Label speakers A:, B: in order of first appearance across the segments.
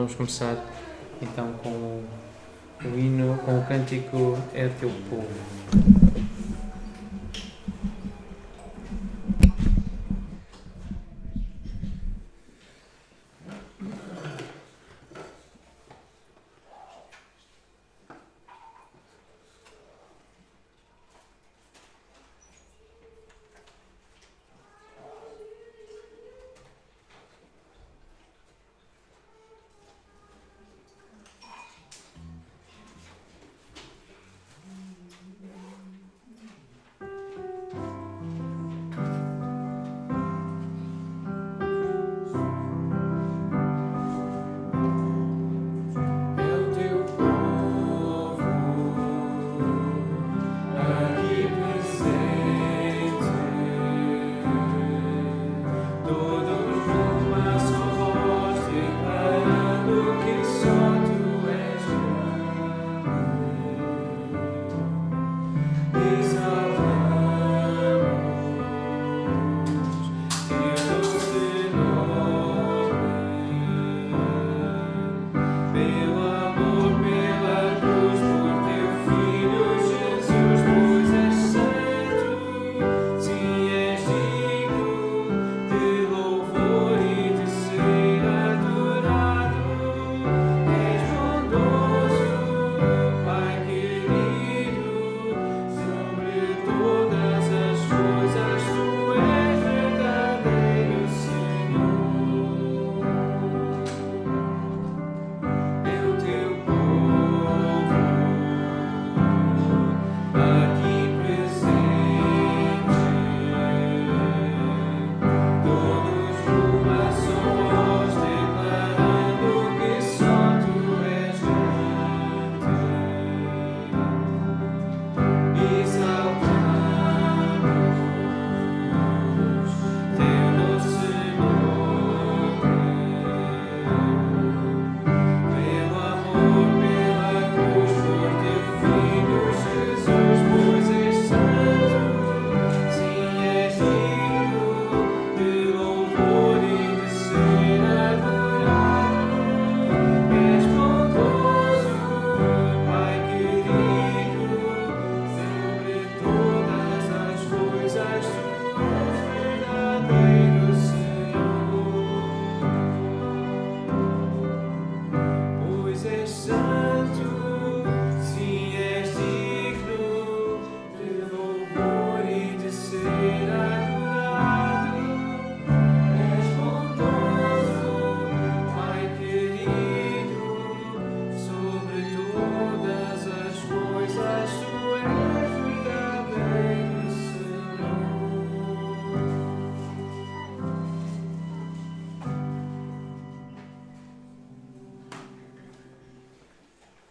A: vamos começar então com o hino, com o cântico É Teu Povo.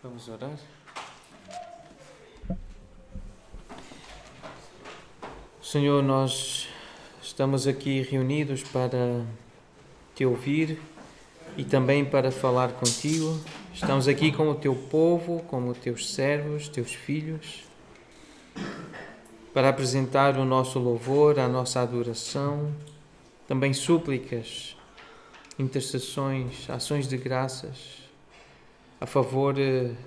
A: Vamos orar. Senhor, nós estamos aqui reunidos para te ouvir e também para falar contigo. Estamos aqui como o teu povo, como teus servos, teus filhos, para apresentar o nosso louvor, a nossa adoração, também súplicas, intercessões, ações de graças a favor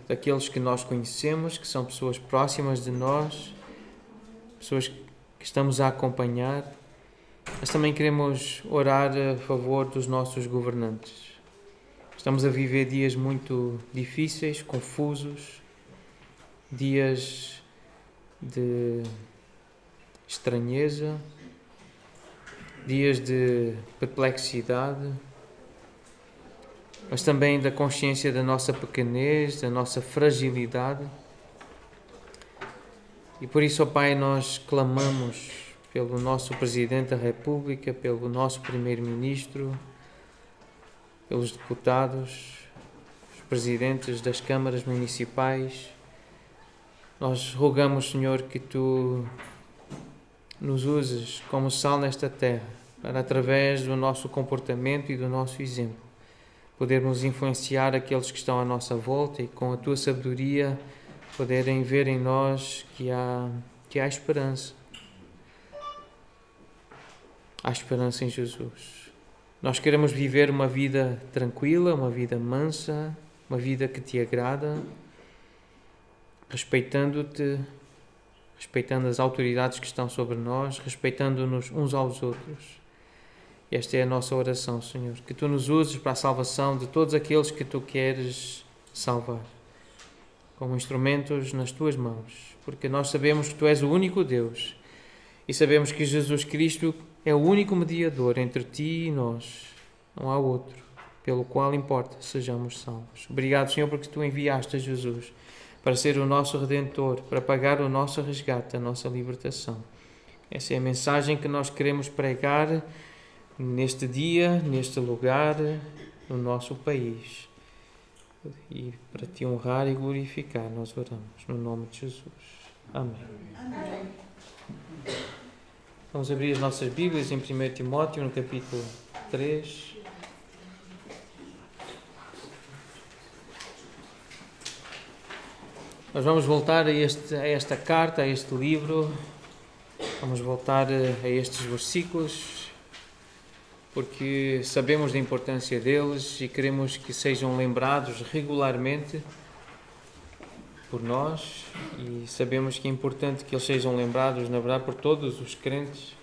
A: daqueles que nós conhecemos, que são pessoas próximas de nós, pessoas que estamos a acompanhar, mas também queremos orar a favor dos nossos governantes. Estamos a viver dias muito difíceis, confusos, dias de estranheza, dias de perplexidade, mas também da consciência da nossa pequenez, da nossa fragilidade. E por isso, ó Pai, nós clamamos pelo nosso Presidente da República, pelo nosso Primeiro-Ministro, pelos deputados, os presidentes das câmaras municipais. Nós rogamos, Senhor, que Tu nos uses como sal nesta terra, para através do nosso comportamento e do nosso exemplo, podermos influenciar aqueles que estão à nossa volta e com a Tua sabedoria poderem ver em nós que há esperança. Há esperança em Jesus. Nós queremos viver uma vida tranquila, uma vida mansa, uma vida que te agrada, respeitando-te, respeitando as autoridades que estão sobre nós, respeitando-nos uns aos outros. Esta é a nossa oração, Senhor, que Tu nos uses para a salvação de todos aqueles que Tu queres salvar, como instrumentos nas Tuas mãos, porque nós sabemos que Tu és o único Deus e sabemos que Jesus Cristo é o único mediador entre Ti e nós. Não há outro pelo qual importa sejamos salvos. Obrigado, Senhor, porque Tu enviaste a Jesus para ser o nosso Redentor, para pagar o nosso resgate, a nossa libertação. Essa é a mensagem que nós queremos pregar neste dia, neste lugar, no nosso país. E para Te honrar e glorificar, nós oramos no nome de Jesus. Amém. Amém. Vamos abrir as nossas Bíblias em 1 Timóteo, no capítulo 3. Nós vamos voltar a esta carta, a este livro. Vamos voltar a estes versículos, porque sabemos da importância deles e queremos que sejam lembrados regularmente por nós, e sabemos que é importante que eles sejam lembrados, na verdade, por todos os crentes.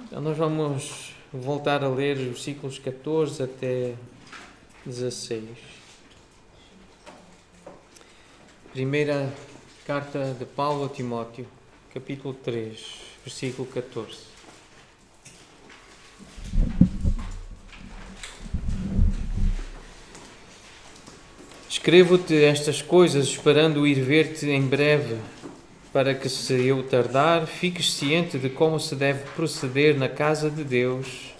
A: Então nós vamos voltar a ler os versículos 14 até 16. Primeira carta de Paulo a Timóteo, capítulo 3, versículo 14. Escrevo-te estas coisas esperando ir ver-te em breve, para que, se eu tardar, fiques ciente de como se deve proceder na casa de Deus,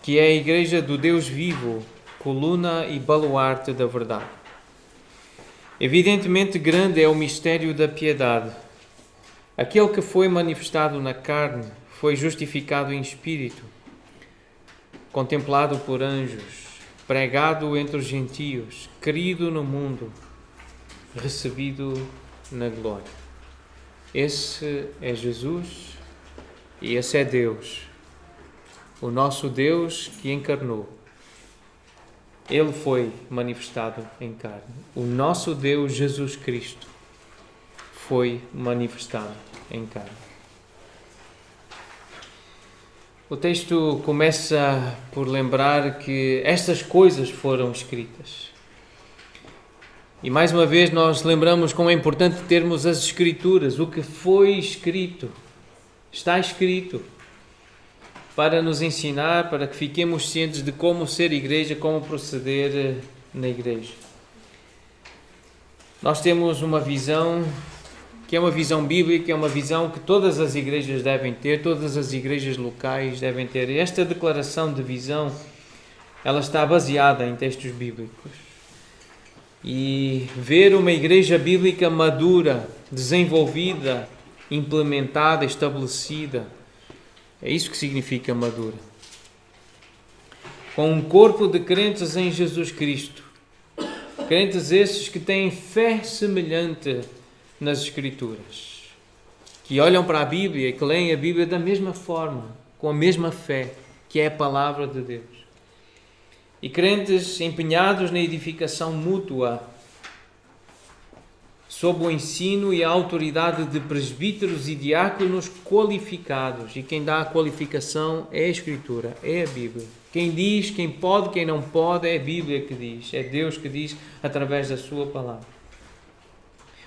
A: que é a igreja do Deus vivo, coluna e baluarte da verdade. Evidentemente grande é o mistério da piedade. Aquele que foi manifestado na carne foi justificado em espírito, contemplado por anjos, pregado entre os gentios, querido no mundo, recebido na glória. Esse é Jesus e esse é Deus, o nosso Deus que encarnou. Ele foi manifestado em carne. O nosso Deus Jesus Cristo foi manifestado em carne. O texto começa por lembrar que estas coisas foram escritas. E mais uma vez nós lembramos como é importante termos as Escrituras, o que foi escrito, está escrito, para nos ensinar, para que fiquemos cientes de como ser igreja, como proceder na igreja. Nós temos uma visão que é uma visão bíblica, é uma visão que todas as igrejas devem ter, todas as igrejas locais devem ter. E esta declaração de visão, ela está baseada em textos bíblicos. E ver uma igreja bíblica madura, desenvolvida, implementada, estabelecida, é isso que significa madura. Com um corpo de crentes em Jesus Cristo. Crentes esses que têm fé semelhante nas Escrituras. Que olham para a Bíblia e que leem a Bíblia da mesma forma, com a mesma fé, que é a palavra de Deus. E crentes empenhados na edificação mútua, sob o ensino e a autoridade de presbíteros e diáconos qualificados. E quem dá a qualificação é a Escritura, é a Bíblia. Quem diz, quem pode, quem não pode, é a Bíblia que diz. É Deus que diz através da sua palavra.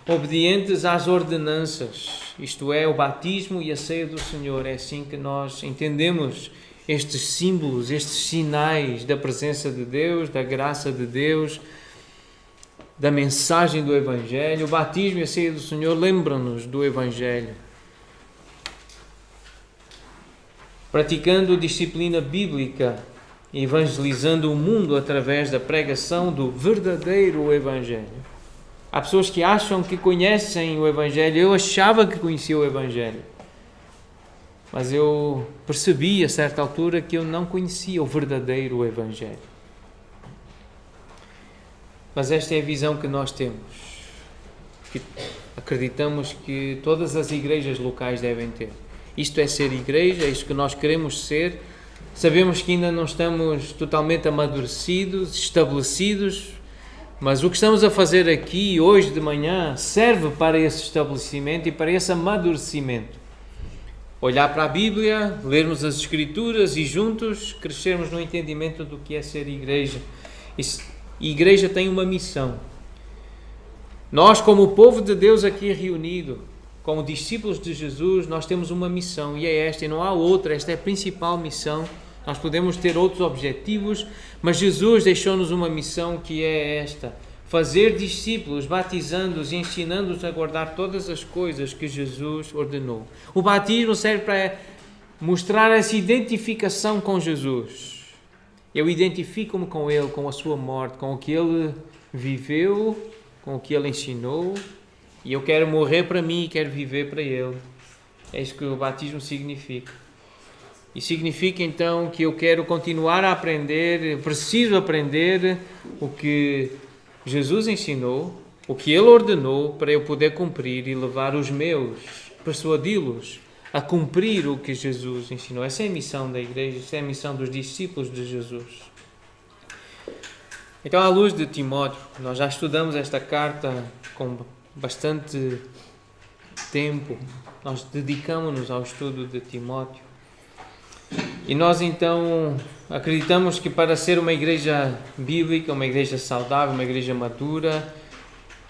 A: Obedientes às ordenanças, isto é, o batismo e a ceia do Senhor. É assim que nós entendemos estes símbolos, estes sinais da presença de Deus, da graça de Deus, da mensagem do Evangelho. O batismo e a ceia do Senhor lembram-nos do Evangelho. Praticando disciplina bíblica, evangelizando o mundo através da pregação do verdadeiro Evangelho. Há pessoas que acham que conhecem o Evangelho. Eu achava que conhecia o Evangelho, mas eu percebi a certa altura que eu não conhecia o verdadeiro Evangelho. Mas esta é a visão que nós temos, que acreditamos que todas as igrejas locais devem ter. Isto é ser igreja, é isto que nós queremos ser Sabemos que ainda não estamos totalmente amadurecidos, estabelecidos, mas o que estamos a fazer aqui hoje de manhã serve para esse estabelecimento e para esse amadurecimento. Olhar para a Bíblia, lermos as Escrituras e juntos crescermos no entendimento do que é ser igreja. E igreja tem uma missão. Nós, como o povo de Deus aqui reunido, como discípulos de Jesus, nós temos uma missão e é esta, e não há outra. Esta é a principal missão. Nós podemos ter outros objetivos, mas Jesus deixou-nos uma missão que é esta: fazer discípulos, batizando-os e ensinando-os a guardar todas as coisas que Jesus ordenou. O batismo serve para mostrar essa identificação com Jesus. Eu identifico-me com Ele, com a sua morte, com o que Ele viveu, com o que Ele ensinou, e eu quero morrer para mim e quero viver para Ele. É isso que o batismo significa. E significa então que eu quero continuar a aprender, preciso aprender o que Jesus ensinou, o que Ele ordenou, para eu poder cumprir e levar os meus, persuadi-los a cumprir o que Jesus ensinou. Essa é a missão da igreja, essa é a missão dos discípulos de Jesus. Então, à luz de Timóteo, nós já estudamos esta carta com bastante tempo, nós dedicamos-nos ao estudo de Timóteo. E nós então acreditamos que para ser uma igreja bíblica, uma igreja saudável, uma igreja madura,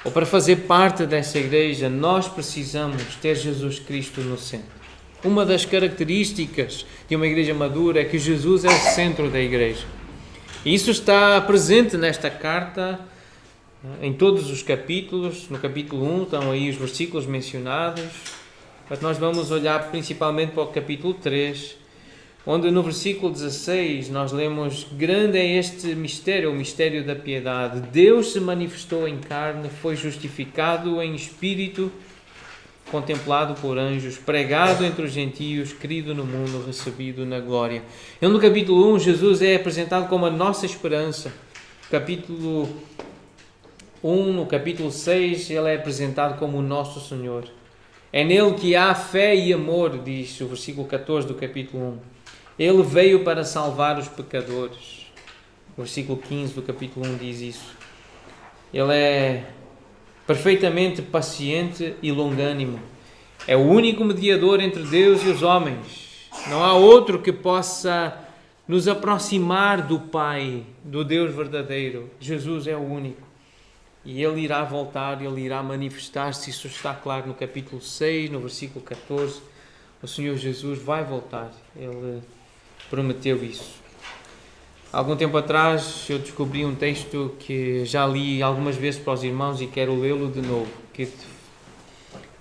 A: ou para fazer parte dessa igreja, nós precisamos ter Jesus Cristo no centro. Uma das características de uma igreja madura é que Jesus é o centro da igreja. E isso está presente nesta carta, em todos os capítulos. No capítulo 1 estão aí os versículos mencionados, mas nós vamos olhar principalmente para o capítulo 3, onde no versículo 16 nós lemos: grande é este mistério, o mistério da piedade. Deus se manifestou em carne, foi justificado em espírito, contemplado por anjos, pregado entre os gentios, crido no mundo, recebido na glória. Então, no capítulo 1, Jesus é apresentado como a nossa esperança. Capítulo 1, no capítulo 6, ele é apresentado como o nosso Senhor. É nele que há fé e amor, diz o versículo 14 do capítulo 1. Ele veio para salvar os pecadores. O versículo 15 do capítulo 1 diz isso. Ele é perfeitamente paciente e longânimo. É o único mediador entre Deus e os homens. Não há outro que possa nos aproximar do Pai, do Deus verdadeiro. Jesus é o único. E Ele irá voltar, Ele irá manifestar-se. Isso está claro no capítulo 6, no versículo 14. O Senhor Jesus vai voltar. Ele prometeu isso. Algum tempo atrás eu descobri um texto que já li algumas vezes para os irmãos e quero lê-lo de novo, que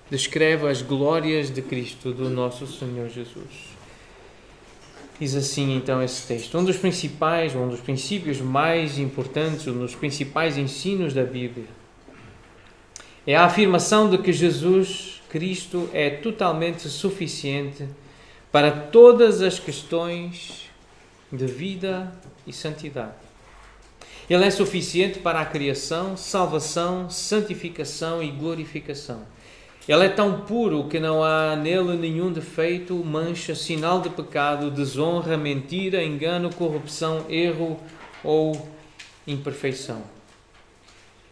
A: descreve as glórias de Cristo, do nosso Senhor Jesus. Diz assim então esse texto: um dos princípios mais importantes, um dos principais ensinos da Bíblia é a afirmação de que Jesus Cristo é totalmente suficiente para todas as questões de vida e santidade. Ele é suficiente para a criação, salvação, santificação e glorificação. Ele é tão puro que não há nele nenhum defeito, mancha, sinal de pecado, desonra, mentira, engano, corrupção, erro ou imperfeição.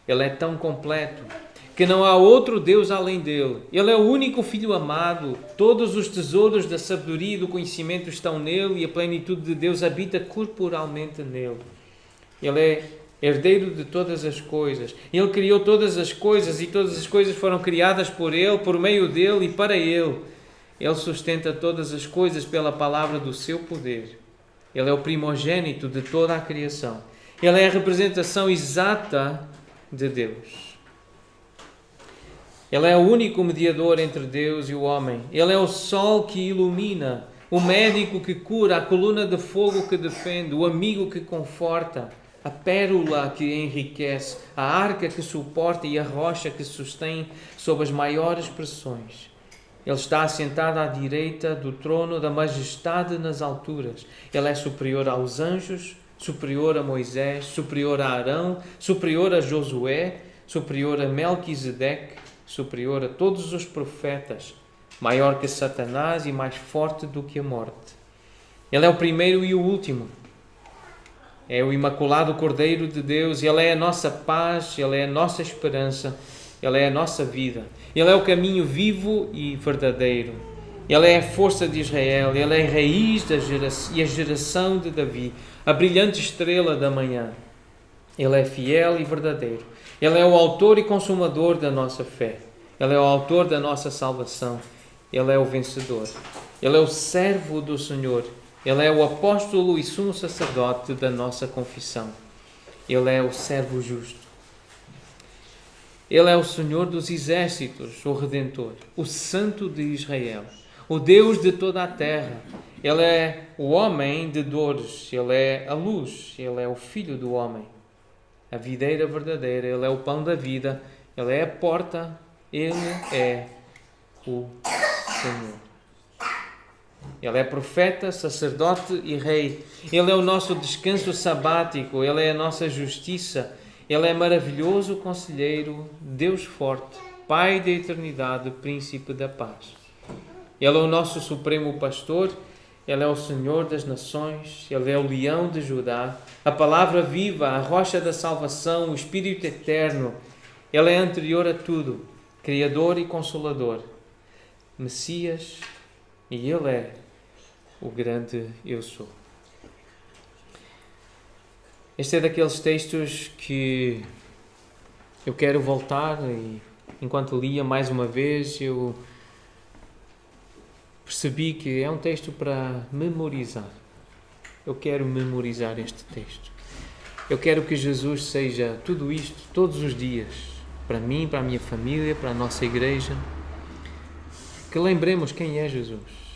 A: Ele é tão completo que não há outro Deus além dele. Ele é o único Filho amado. Todos os tesouros da sabedoria e do conhecimento estão nele e a plenitude de Deus habita corporalmente nele. Ele é herdeiro de todas as coisas. Ele criou todas as coisas e todas as coisas foram criadas por Ele, por meio dele e para Ele. Ele sustenta todas as coisas pela palavra do seu poder. Ele é o primogênito de toda a criação. Ele é a representação exata de Deus. Ele é o único mediador entre Deus e o homem. Ele é o sol que ilumina, o médico que cura, a coluna de fogo que defende, o amigo que conforta, a pérola que enriquece, a arca que suporta e a rocha que sustém sob as maiores pressões. Ele está assentado à direita do trono da majestade nas alturas. Ele é superior aos anjos, superior a Moisés, superior a Arão, superior a Josué, superior a Melquisedeque, superior a todos os profetas, maior que Satanás e mais forte do que a morte. Ele é o primeiro e o último. É o Imaculado Cordeiro de Deus. Ele é a nossa paz, Ele é a nossa esperança, Ele é a nossa vida. Ele é o caminho vivo e verdadeiro. Ele é a força de Israel, Ele é a raiz e a geração de Davi, a brilhante estrela da manhã. Ele é fiel e verdadeiro. Ele é o autor e consumador da nossa fé. Ele é o autor da nossa salvação. Ele é o vencedor. Ele é o servo do Senhor. Ele é o apóstolo e sumo sacerdote da nossa confissão. Ele é o servo justo. Ele é o Senhor dos exércitos, o Redentor, o Santo de Israel, o Deus de toda a terra. Ele é o homem de dores, Ele é a luz, Ele é o Filho do homem, a videira verdadeira, Ele é o pão da vida, Ele é a porta, Ele é o Senhor. Ele é profeta, sacerdote e rei. Ele é o nosso descanso sabático, Ele é a nossa justiça. Ele é maravilhoso conselheiro, Deus forte, Pai da eternidade, Príncipe da paz. Ele é o nosso supremo pastor, Ele é o Senhor das nações, Ele é o leão de Judá, a palavra viva, a rocha da salvação, o Espírito eterno. Ele é anterior a tudo, Criador e Consolador, Messias, e Ele é o grande Eu Sou. Este é daqueles textos que eu quero voltar e, enquanto lia mais uma vez, eu percebi que é um texto para memorizar. Eu quero memorizar este texto. Eu quero que Jesus seja tudo isto, todos os dias, para mim, para a minha família, para a nossa igreja. Que lembremos quem é Jesus.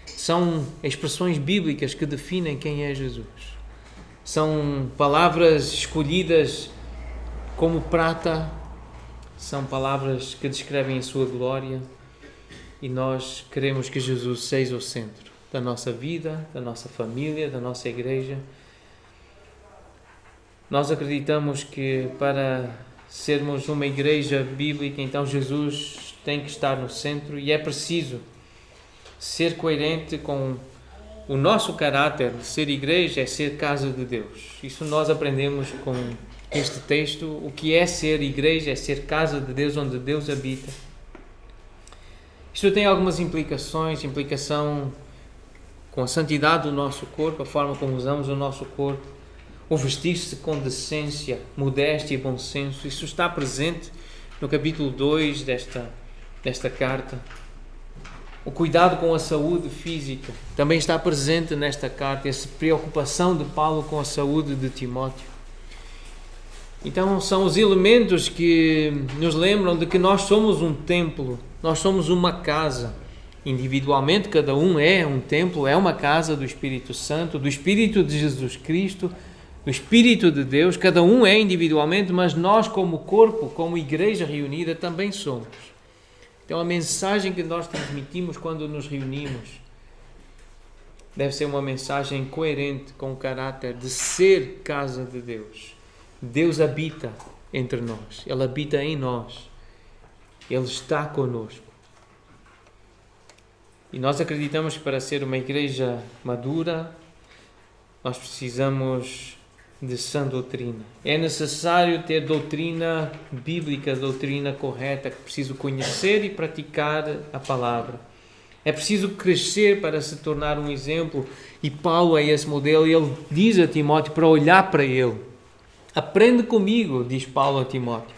A: São expressões bíblicas que definem quem é Jesus. São palavras escolhidas como prata, são palavras que descrevem a sua glória, e nós queremos que Jesus seja o centro da nossa vida, da nossa família, da nossa igreja. Nós acreditamos que para sermos uma igreja bíblica, então Jesus tem que estar no centro, e é preciso ser coerente com o nosso caráter de ser igreja, é ser casa de Deus. Isso nós aprendemos com este texto. O que é ser igreja? É ser casa de Deus, onde Deus habita. Isto tem algumas implicações. Implicação com a santidade do nosso corpo, a forma como usamos o nosso corpo. O vestir-se com decência, modéstia e bom senso. Isso está presente no capítulo 2 desta carta. O cuidado com a saúde física também está presente nesta carta, essa preocupação de Paulo com a saúde de Timóteo. Então são os elementos que nos lembram de que nós somos um templo, nós somos uma casa. Individualmente, cada um é um templo, é uma casa do Espírito Santo, do Espírito de Jesus Cristo, do Espírito de Deus. Cada um é individualmente, mas nós como corpo, como igreja reunida, também somos. Então a mensagem que nós transmitimos quando nos reunimos deve ser uma mensagem coerente com o caráter de ser casa de Deus. Deus habita entre nós, Ele habita em nós, Ele está conosco. E nós acreditamos que para ser uma igreja madura, nós precisamos de sã doutrina. É necessário ter doutrina bíblica, doutrina correta, que preciso conhecer e praticar a palavra. É preciso crescer para se tornar um exemplo, e Paulo é esse modelo, e ele diz a Timóteo para olhar para ele. Aprende comigo, diz Paulo a Timóteo.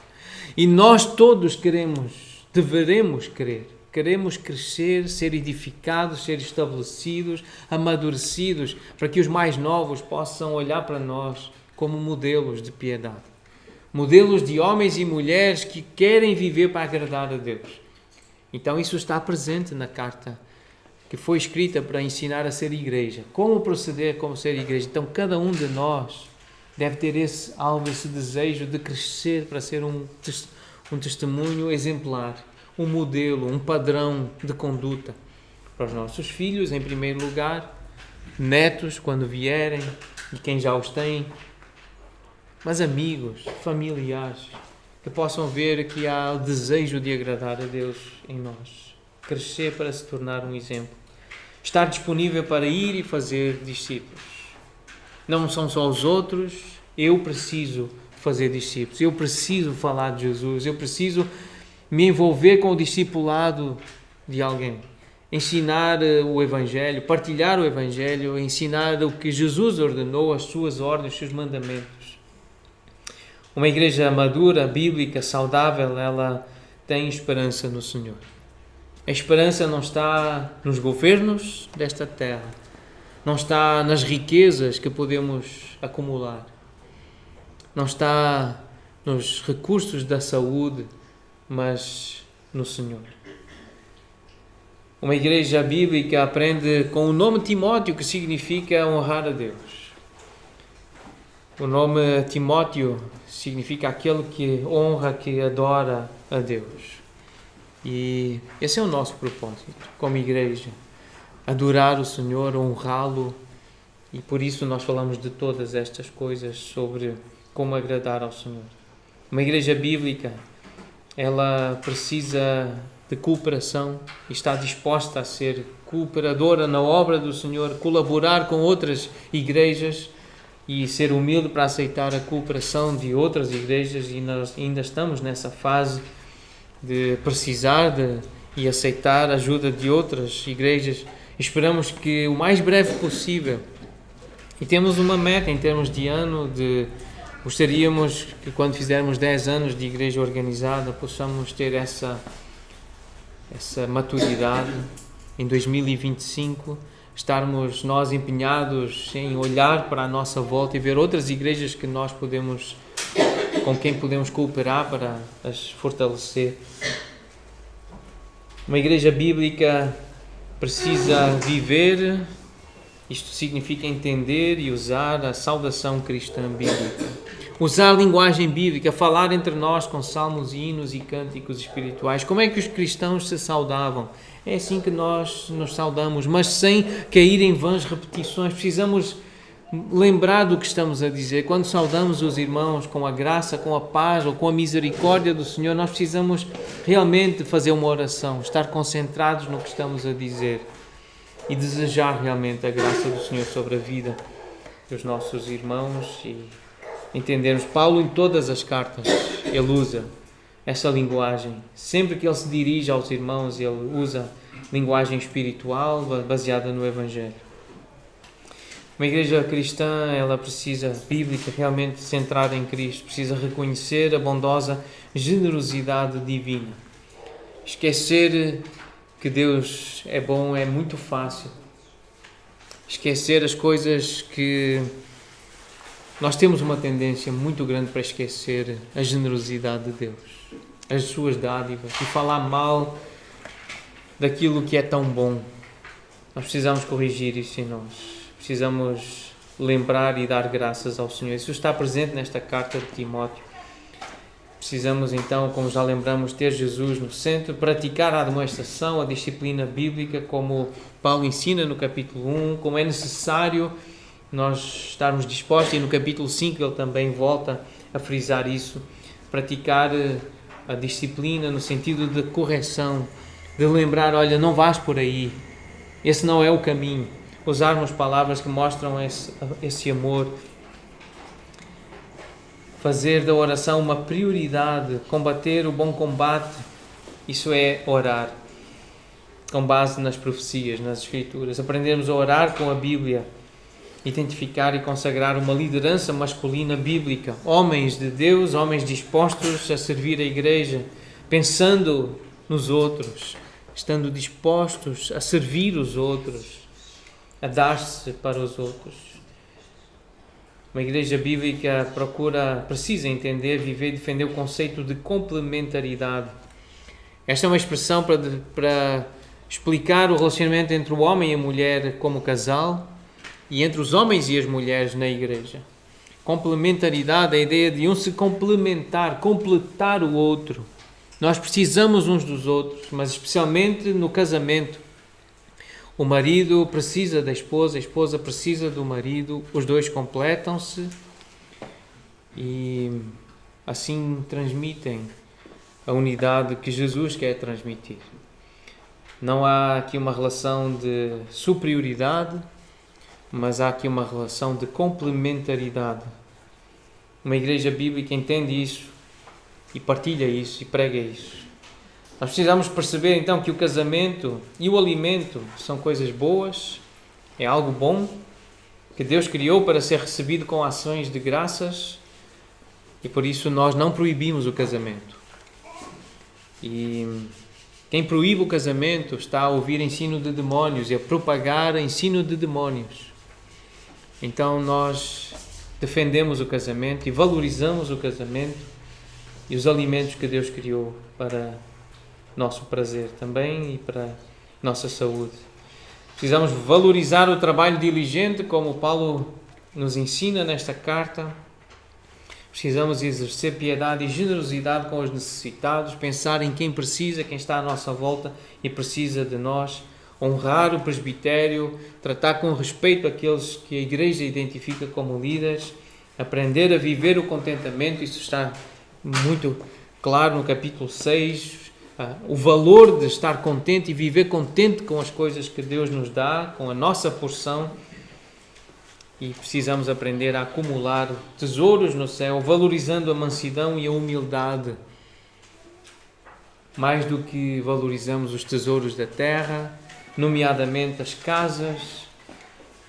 A: E nós todos deveremos queremos crescer, ser edificados, ser estabelecidos, amadurecidos, para que os mais novos possam olhar para nós como modelos de piedade. Modelos de homens e mulheres que querem viver para agradar a Deus. Então isso está presente na carta que foi escrita para ensinar a ser igreja. Como proceder como ser igreja. Então cada um de nós deve ter esse alvo, esse desejo de crescer para ser um testemunho exemplar, um modelo, um padrão de conduta para os nossos filhos, em primeiro lugar, netos, quando vierem, e quem já os tem, mas amigos, familiares, que possam ver que há o desejo de agradar a Deus em nós, crescer para se tornar um exemplo. Estar disponível para ir e fazer discípulos. Não são só os outros, eu preciso fazer discípulos, eu preciso falar de Jesus, eu preciso me envolver com o discipulado de alguém. Ensinar o Evangelho, partilhar o Evangelho, ensinar o que Jesus ordenou, as suas ordens, os seus mandamentos. Uma igreja madura, bíblica, saudável, ela tem esperança no Senhor. A esperança não está nos governos desta terra, não está nas riquezas que podemos acumular, não está nos recursos da saúde, mas no Senhor. Uma igreja bíblica aprende com o nome Timóteo, que significa honrar a Deus. O nome Timóteo significa aquele que honra, que adora a Deus. E esse é o nosso propósito como igreja, adorar o Senhor, honrá-lo, e por isso nós falamos de todas estas coisas sobre como agradar ao Senhor. Uma igreja bíblica, ela precisa de cooperação e está disposta a ser cooperadora na obra do Senhor, colaborar com outras igrejas e ser humilde para aceitar a cooperação de outras igrejas, e nós ainda estamos nessa fase de precisar e aceitar a ajuda de outras igrejas. Esperamos que o mais breve possível, e temos uma meta em termos de ano, gostaríamos que quando fizermos 10 anos de igreja organizada, possamos ter essa maturidade em 2025, estarmos nós empenhados em olhar para a nossa volta e ver outras igrejas que nós com quem podemos cooperar para as fortalecer. Uma igreja bíblica precisa viver, isto significa entender e usar a saudação cristã bíblica. Usar a linguagem bíblica, falar entre nós com salmos, hinos e cânticos espirituais. Como é que os cristãos se saudavam? É assim que nós nos saudamos, mas sem cair em vãs repetições. Precisamos lembrar do que estamos a dizer. Quando saudamos os irmãos com a graça, com a paz ou com a misericórdia do Senhor, nós precisamos realmente fazer uma oração, estar concentrados no que estamos a dizer e desejar realmente a graça do Senhor sobre a vida dos nossos irmãos. E entendermos, Paulo em todas as cartas, ele usa essa linguagem. Sempre que ele se dirige aos irmãos, ele usa linguagem espiritual baseada no Evangelho. Uma igreja cristã, ela precisa, bíblica, realmente centrada em Cristo, precisa reconhecer a bondosa generosidade divina. Esquecer que Deus é bom é muito fácil. Esquecer as coisas que nós temos uma tendência muito grande para esquecer a generosidade de Deus, as suas dádivas, e falar mal daquilo que é tão bom. Nós precisamos corrigir isso em nós. Precisamos lembrar e dar graças ao Senhor. Isso está presente nesta carta de Timóteo. Precisamos então, como já lembramos, ter Jesus no centro, praticar a admoestação, a disciplina bíblica, como Paulo ensina no capítulo 1, como é necessário nós estarmos dispostos, e no capítulo 5 ele também volta a frisar isso, praticar a disciplina no sentido de correção, de lembrar, olha, não vás por aí, esse não é o caminho. Usarmos palavras que mostram esse amor. Fazer da oração uma prioridade, combater o bom combate, isso é orar, com base nas profecias, nas Escrituras. Aprendermos a orar com a Bíblia, identificar e consagrar uma liderança masculina bíblica, homens de Deus, homens dispostos a servir a igreja, pensando nos outros, estando dispostos a servir os outros, a dar-se para os outros. Uma igreja bíblica precisa entender, viver e defender o conceito de complementaridade. Esta é uma expressão para explicar o relacionamento entre o homem e a mulher como casal e entre os homens e as mulheres na igreja. Complementaridade é a ideia de um se complementar, completar o outro. Nós precisamos uns dos outros, mas especialmente no casamento. O marido precisa da esposa, a esposa precisa do marido, os dois completam-se e assim transmitem a unidade que Jesus quer transmitir. Não há aqui uma relação de superioridade, mas há aqui uma relação de complementaridade. Uma igreja bíblica entende isso e partilha isso e prega isso. Nós precisamos perceber então que o casamento e o alimento são coisas boas, é algo bom, que Deus criou para ser recebido com ações de graças, e por isso nós não proibimos o casamento. E quem proíbe o casamento está a ouvir ensino de demónios e a propagar ensino de demónios. Então nós defendemos o casamento e valorizamos o casamento e os alimentos que Deus criou para nosso prazer também e para nossa saúde. Precisamos valorizar o trabalho diligente, como Paulo nos ensina nesta carta. Precisamos exercer piedade e generosidade com os necessitados, pensar em quem precisa, quem está à nossa volta e precisa de nós, honrar o presbitério, tratar com respeito aqueles que a igreja identifica como líderes, aprender a viver o contentamento. Isso está muito claro no capítulo 6, o valor de estar contente e viver contente com as coisas que Deus nos dá, com a nossa porção. E precisamos aprender a acumular tesouros no céu, valorizando a mansidão e a humildade, mais do que valorizamos os tesouros da terra, nomeadamente as casas,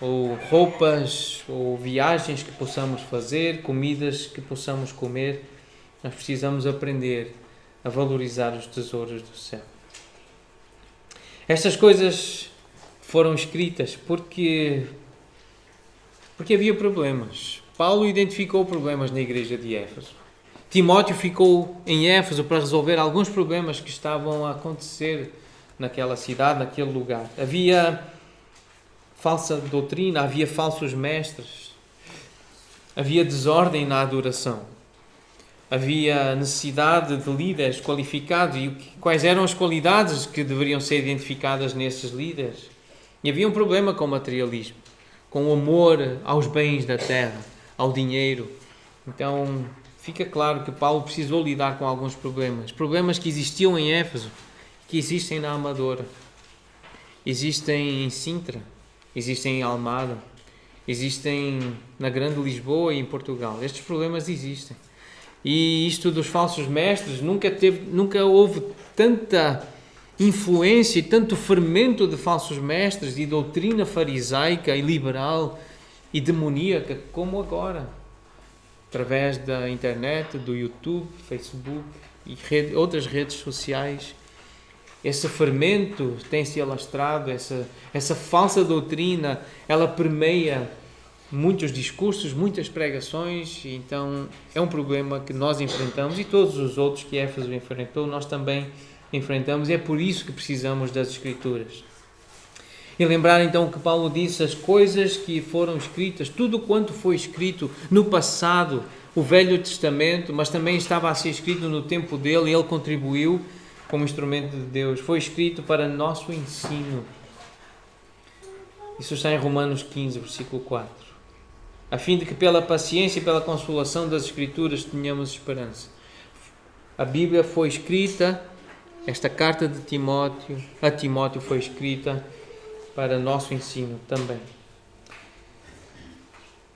A: ou roupas, ou viagens que possamos fazer, comidas que possamos comer. Nós precisamos aprender a valorizar os tesouros do céu. Estas coisas foram escritas porque havia problemas. Paulo identificou problemas na igreja de Éfeso. Timóteo ficou em Éfeso para resolver alguns problemas que estavam a acontecer naquela cidade, naquele lugar. Havia falsa doutrina, havia falsos mestres, havia desordem na adoração. Havia necessidade de líderes qualificados e quais eram as qualidades que deveriam ser identificadas nesses líderes. E havia um problema com o materialismo, com o amor aos bens da terra, ao dinheiro. Então, fica claro que Paulo precisou lidar com alguns problemas que existiam em Éfeso, que existem na Amadora, existem em Sintra, existem em Almada, existem na Grande Lisboa e em Portugal. Estes problemas existem. E isto dos falsos mestres, nunca houve tanta influência e tanto fermento de falsos mestres e doutrina farisaica e liberal e demoníaca como agora, através da internet, do YouTube, Facebook e outras redes sociais. Esse fermento tem-se alastrado, essa falsa doutrina, ela permeia muitos discursos, muitas pregações, e então é um problema que nós enfrentamos e todos os outros que Éfeso enfrentou, nós também enfrentamos, e é por isso que precisamos das Escrituras. E lembrar então que Paulo disse as coisas que foram escritas, tudo quanto foi escrito no passado, o Velho Testamento, mas também estava a ser escrito no tempo dele, e ele contribuiu como instrumento de Deus, foi escrito para nosso ensino. Isso está em Romanos 15, versículo 4. A fim de que pela paciência e pela consolação das Escrituras tenhamos esperança. A Bíblia foi escrita, esta carta de Timóteo foi escrita para nosso ensino também.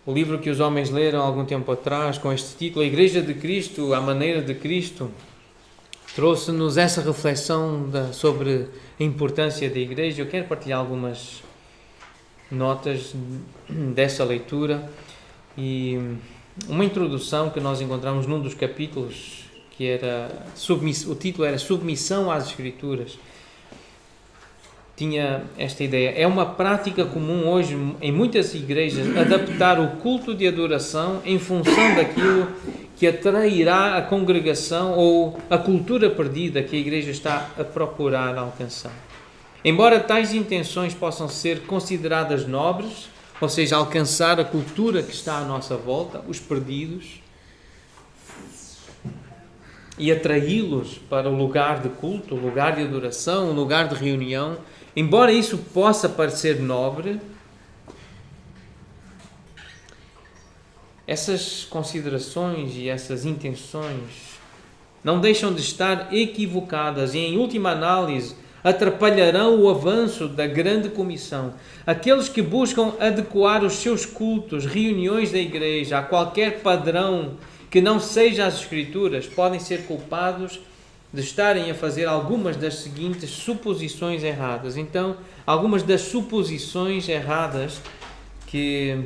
A: O livro que os homens leram há algum tempo atrás, com este título, A Igreja de Cristo, à maneira de Cristo, trouxe-nos essa reflexão sobre a importância da Igreja. Eu quero partilhar algumas notas dessa leitura e uma introdução que nós encontramos num dos capítulos, que era o título era Submissão às Escrituras. Tinha esta ideia: é uma prática comum hoje em muitas igrejas adaptar o culto de adoração em função daquilo que atrairá a congregação ou a cultura perdida que a igreja está a procurar alcançar. Embora tais intenções possam ser consideradas nobres, ou seja, alcançar a cultura que está à nossa volta, os perdidos, e atraí-los para o lugar de culto, o lugar de adoração, o lugar de reunião, embora isso possa parecer nobre, essas considerações e essas intenções não deixam de estar equivocadas e, em última análise, atrapalharão o avanço da grande comissão. Aqueles que buscam adequar os seus cultos, reuniões da igreja a qualquer padrão que não seja as Escrituras, podem ser culpados de estarem a fazer algumas das seguintes suposições erradas. Então, algumas das suposições erradas que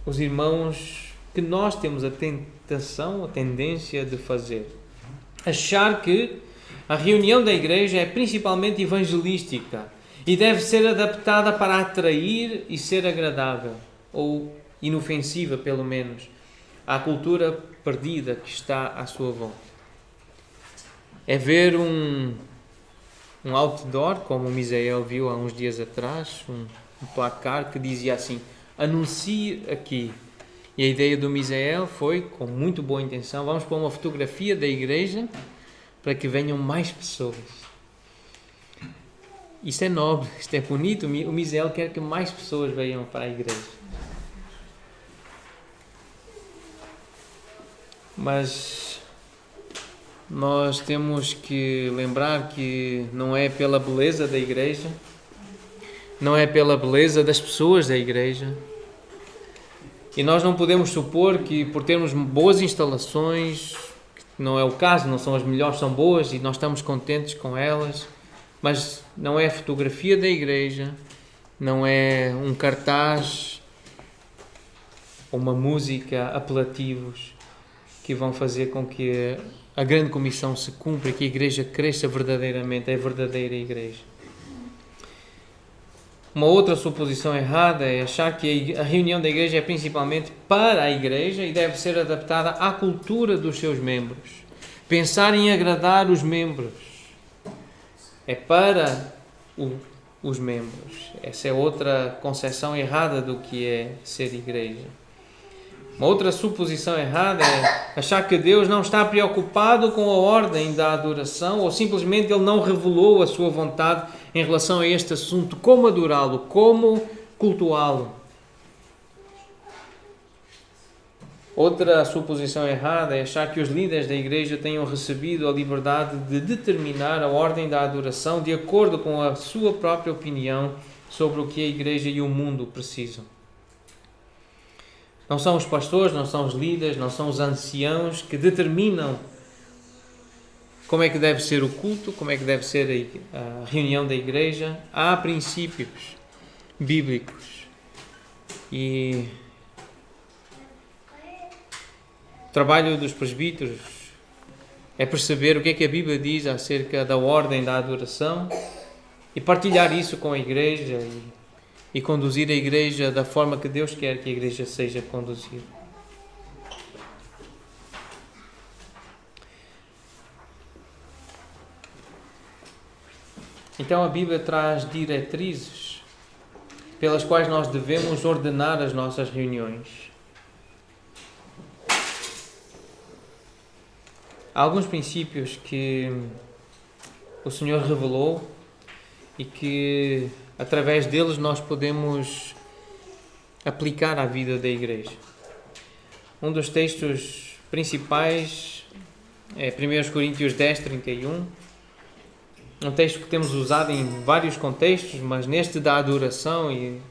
A: os irmãos, que nós temos a tentação, a tendência de fazer. Achar que a reunião da igreja é principalmente evangelística e deve ser adaptada para atrair e ser agradável, ou inofensiva, pelo menos, à cultura perdida que está à sua volta. É ver um outdoor, como o Misael viu há uns dias atrás, um placar que dizia assim: anuncie aqui. E a ideia do Misael foi, com muito boa intenção, vamos pôr uma fotografia da igreja para que venham mais pessoas. Isto é nobre, isto é bonito. O Misael quer que mais pessoas venham para a igreja. Mas nós temos que lembrar que não é pela beleza da igreja, não é pela beleza das pessoas da igreja. E nós não podemos supor que por termos boas instalações, não é o caso, não são as melhores, são boas e nós estamos contentes com elas, mas não é a fotografia da igreja, não é um cartaz ou uma música apelativos que vão fazer com que a grande comissão se cumpra e que a igreja cresça verdadeiramente, é a verdadeira igreja. Uma outra suposição errada é achar que a reunião da igreja é principalmente para a igreja e deve ser adaptada à cultura dos seus membros. Pensar em agradar os membros é para os membros. Essa é outra concepção errada do que é ser igreja. Uma outra suposição errada é achar que Deus não está preocupado com a ordem da adoração ou simplesmente Ele não revelou a sua vontade em relação a este assunto, como adorá-lo, como cultuá-lo. Outra suposição errada é achar que os líderes da igreja tenham recebido a liberdade de determinar a ordem da adoração de acordo com a sua própria opinião sobre o que a igreja e o mundo precisam. Não são os pastores, não são os líderes, não são os anciãos que determinam como é que deve ser o culto, como é que deve ser a reunião da igreja. Há princípios bíblicos e o trabalho dos presbíteros é perceber o que é que a Bíblia diz acerca da ordem da adoração e partilhar isso com a igreja e conduzir a igreja da forma que Deus quer que a igreja seja conduzida. Então a Bíblia traz diretrizes pelas quais nós devemos ordenar as nossas reuniões. Há alguns princípios que o Senhor revelou e que através deles nós podemos aplicar à vida da igreja. Um dos textos principais é 1 Coríntios 10, 31. Um texto que temos usado em vários contextos, mas neste da adoração e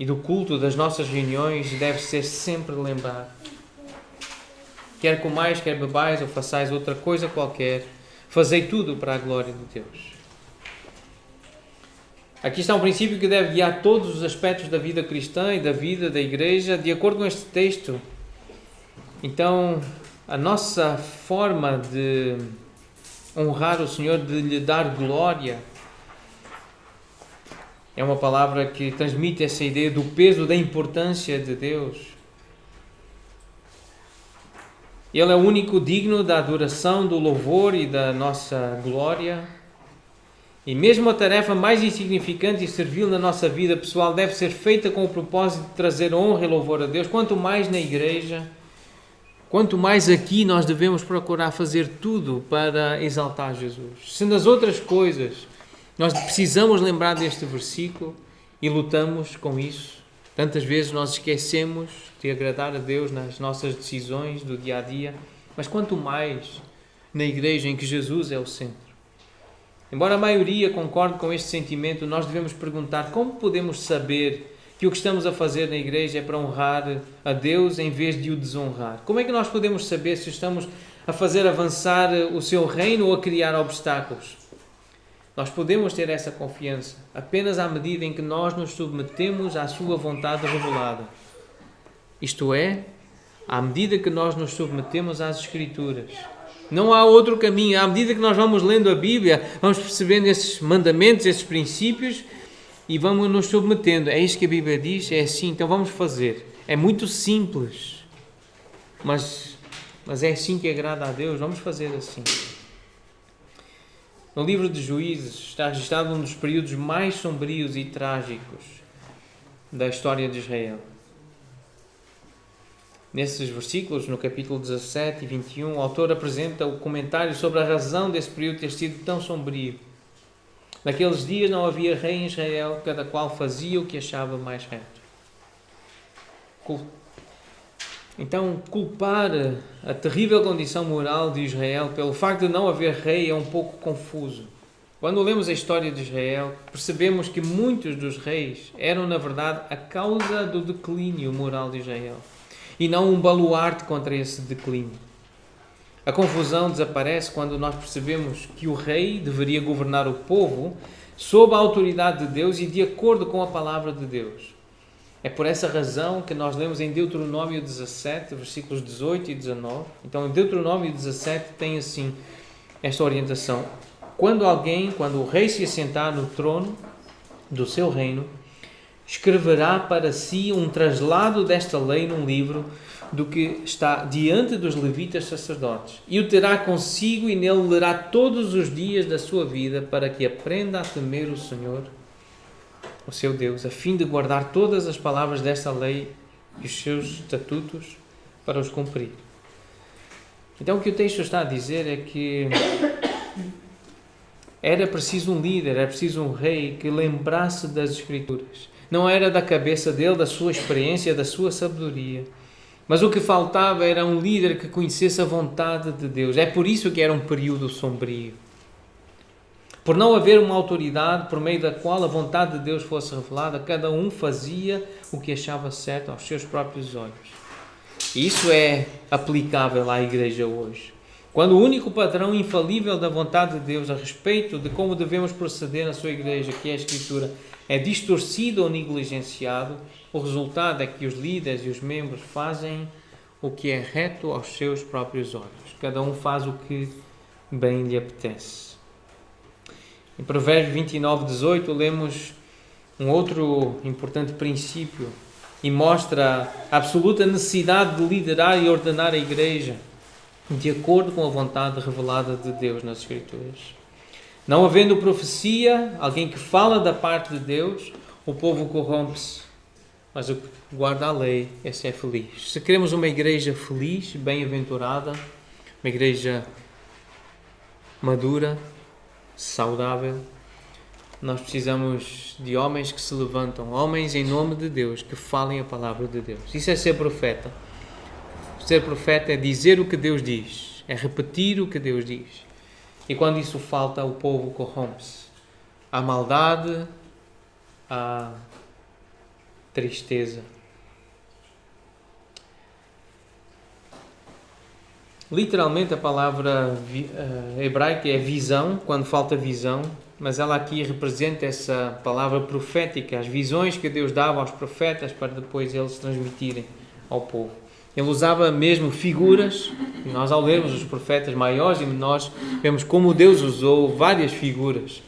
A: do culto das nossas reuniões deve ser sempre lembrado. Quer comais, quer bebais ou façais outra coisa qualquer, fazei tudo para a glória de Deus. Aqui está um princípio que deve guiar todos os aspectos da vida cristã e da vida da igreja, de acordo com este texto. Então, a nossa forma de honrar o Senhor, de lhe dar glória, é uma palavra que transmite essa ideia do peso, da importância de Deus. Ele é o único digno da adoração, do louvor e da nossa glória. E mesmo a tarefa mais insignificante e servil na nossa vida pessoal deve ser feita com o propósito de trazer honra e louvor a Deus. Quanto mais na igreja, quanto mais aqui nós devemos procurar fazer tudo para exaltar Jesus. Se nas outras coisas nós precisamos lembrar deste versículo e lutamos com isso, tantas vezes nós esquecemos de agradar a Deus nas nossas decisões do dia a dia, mas quanto mais na igreja em que Jesus é o centro. Embora a maioria concorde com este sentimento, nós devemos perguntar como podemos saber que o que estamos a fazer na igreja é para honrar a Deus em vez de o desonrar. Como é que nós podemos saber se estamos a fazer avançar o seu reino ou a criar obstáculos? Nós podemos ter essa confiança apenas à medida em que nós nos submetemos à sua vontade revelada. Isto é, à medida que nós nos submetemos às Escrituras. Não há outro caminho. À medida que nós vamos lendo a Bíblia, vamos percebendo esses mandamentos, esses princípios e vamos nos submetendo. É isto que a Bíblia diz, é assim, então vamos fazer. É muito simples, mas é assim que agrada a Deus, vamos fazer assim. No livro de Juízes está registrado um dos períodos mais sombrios e trágicos da história de Israel. Nesses versículos, no capítulo 17 e 21, o autor apresenta o comentário sobre a razão desse período ter sido tão sombrio. Naqueles dias não havia rei em Israel, cada qual fazia o que achava mais reto. Então, culpar a terrível condição moral de Israel pelo facto de não haver rei é um pouco confuso. Quando lemos a história de Israel, percebemos que muitos dos reis eram, na verdade, a causa do declínio moral de Israel e não um baluarte contra esse declínio. A confusão desaparece quando nós percebemos que o rei deveria governar o povo sob a autoridade de Deus e de acordo com a palavra de Deus. É por essa razão que nós lemos em Deuteronômio 17, versículos 18 e 19. Então, em Deuteronômio 17 tem assim esta orientação. Quando o rei se assentar no trono do seu reino, escreverá para si um traslado desta lei num livro do que está diante dos levitas sacerdotes, e o terá consigo e nele lerá todos os dias da sua vida, para que aprenda a temer o Senhor, o seu Deus, a fim de guardar todas as palavras desta lei e os seus estatutos para os cumprir. Então o que o texto está a dizer é que era preciso um líder, era preciso um rei que lembrasse das Escrituras. Não era da cabeça dele, da sua experiência, da sua sabedoria. Mas o que faltava era um líder que conhecesse a vontade de Deus. É por isso que era um período sombrio. Por não haver uma autoridade por meio da qual a vontade de Deus fosse revelada, cada um fazia o que achava certo aos seus próprios olhos. E isso é aplicável à igreja hoje. Quando o único padrão infalível da vontade de Deus a respeito de como devemos proceder na sua igreja, que é a Escritura, é distorcido ou negligenciado, o resultado é que os líderes e os membros fazem o que é reto aos seus próprios olhos. Cada um faz o que bem lhe apetece. Em Provérbios 29, 18, lemos um outro importante princípio e mostra a absoluta necessidade de liderar e ordenar a igreja de acordo com a vontade revelada de Deus nas Escrituras. Não havendo profecia, alguém que fala da parte de Deus, o povo corrompe-se. Mas o que guarda a lei, esse é feliz. Se queremos uma igreja feliz, bem-aventurada, uma igreja madura, saudável, nós precisamos de homens que se levantam, homens em nome de Deus, que falem a palavra de Deus. Isso é ser profeta. Ser profeta é dizer o que Deus diz, é repetir o que Deus diz. E quando isso falta, o povo corrompe-se. Há maldade, há tristeza. Literalmente a palavra hebraica é visão, quando falta visão, mas ela aqui representa essa palavra profética, as visões que Deus dava aos profetas para depois eles transmitirem ao povo. Ele usava mesmo figuras, e nós ao lermos os profetas maiores e menores, vemos como Deus usou várias figuras,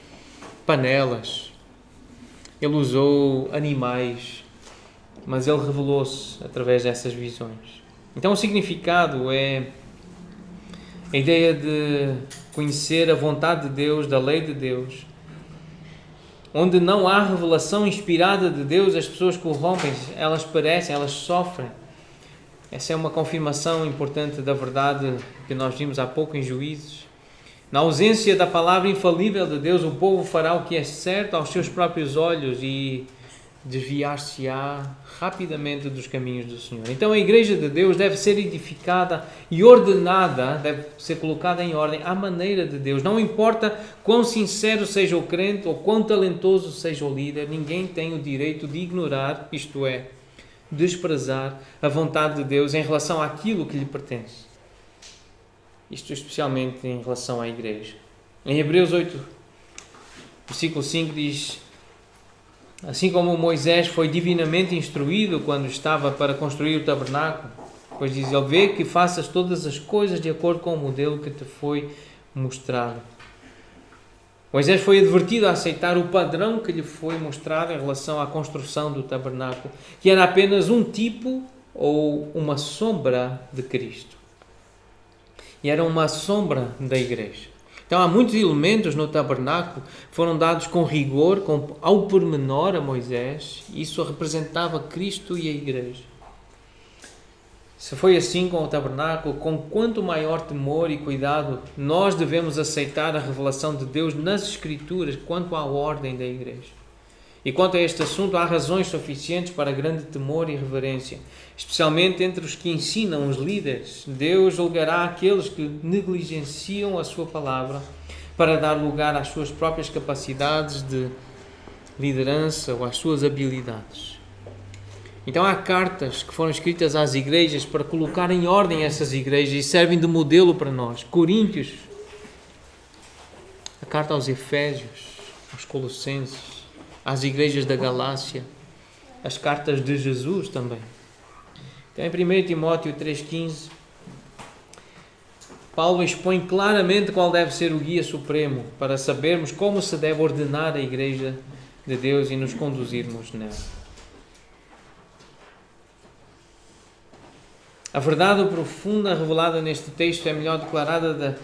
A: panelas, ele usou animais, mas ele revelou-se através dessas visões. Então o significado é a ideia de conhecer a vontade de Deus, da lei de Deus. Onde não há revelação inspirada de Deus, as pessoas corrompem-se, elas perecem, elas sofrem. Essa é uma confirmação importante da verdade que nós vimos há pouco em Juízes. Na ausência da palavra infalível de Deus, o povo fará o que é certo aos seus próprios olhos e desviar-se-á rapidamente dos caminhos do Senhor. Então a Igreja de Deus deve ser edificada e ordenada, deve ser colocada em ordem à maneira de Deus. Não importa quão sincero seja o crente ou quão talentoso seja o líder, ninguém tem o direito de ignorar, isto é, desprezar a vontade de Deus em relação àquilo que lhe pertence. Isto especialmente em relação à Igreja. Em Hebreus 8, versículo 5 diz: assim como Moisés foi divinamente instruído quando estava para construir o tabernáculo, pois diz ele: vê que faças todas as coisas de acordo com o modelo que te foi mostrado. Moisés foi advertido a aceitar o padrão que lhe foi mostrado em relação à construção do tabernáculo, que era apenas um tipo ou uma sombra de Cristo. E era uma sombra da Igreja. Então há muitos elementos no tabernáculo que foram dados com rigor, ao pormenor a Moisés. Isso representava Cristo e a Igreja. Se foi assim com o tabernáculo, com quanto maior temor e cuidado nós devemos aceitar a revelação de Deus nas Escrituras quanto à ordem da Igreja. E quanto a este assunto, há razões suficientes para grande temor e reverência, especialmente entre os que ensinam os líderes. Deus julgará aqueles que negligenciam a sua palavra para dar lugar às suas próprias capacidades de liderança ou às suas habilidades. Então há cartas que foram escritas às igrejas para colocar em ordem essas igrejas e servem de modelo para nós. Coríntios, a carta aos Efésios, aos Colossenses, às igrejas da Galácia, as cartas de Jesus também. Então, em 1 Timóteo 3,15, Paulo expõe claramente qual deve ser o guia supremo para sabermos como se deve ordenar a Igreja de Deus e nos conduzirmos nela. A verdade profunda revelada neste texto é melhor declarada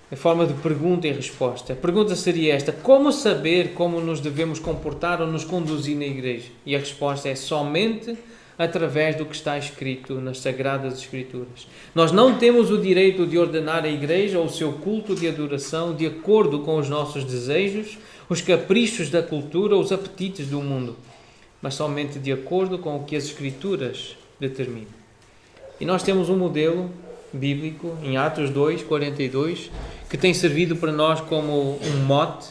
A: em forma de pergunta e resposta. A pergunta seria esta: como saber como nos devemos comportar ou nos conduzir na Igreja? E a resposta é somente através do que está escrito nas Sagradas Escrituras. Nós não temos o direito de ordenar a Igreja ou o seu culto de adoração de acordo com os nossos desejos, os caprichos da cultura ou os apetites do mundo, mas somente de acordo com o que as Escrituras determinam. E nós temos um modelo bíblico em Atos 2:42 que tem servido para nós como um mote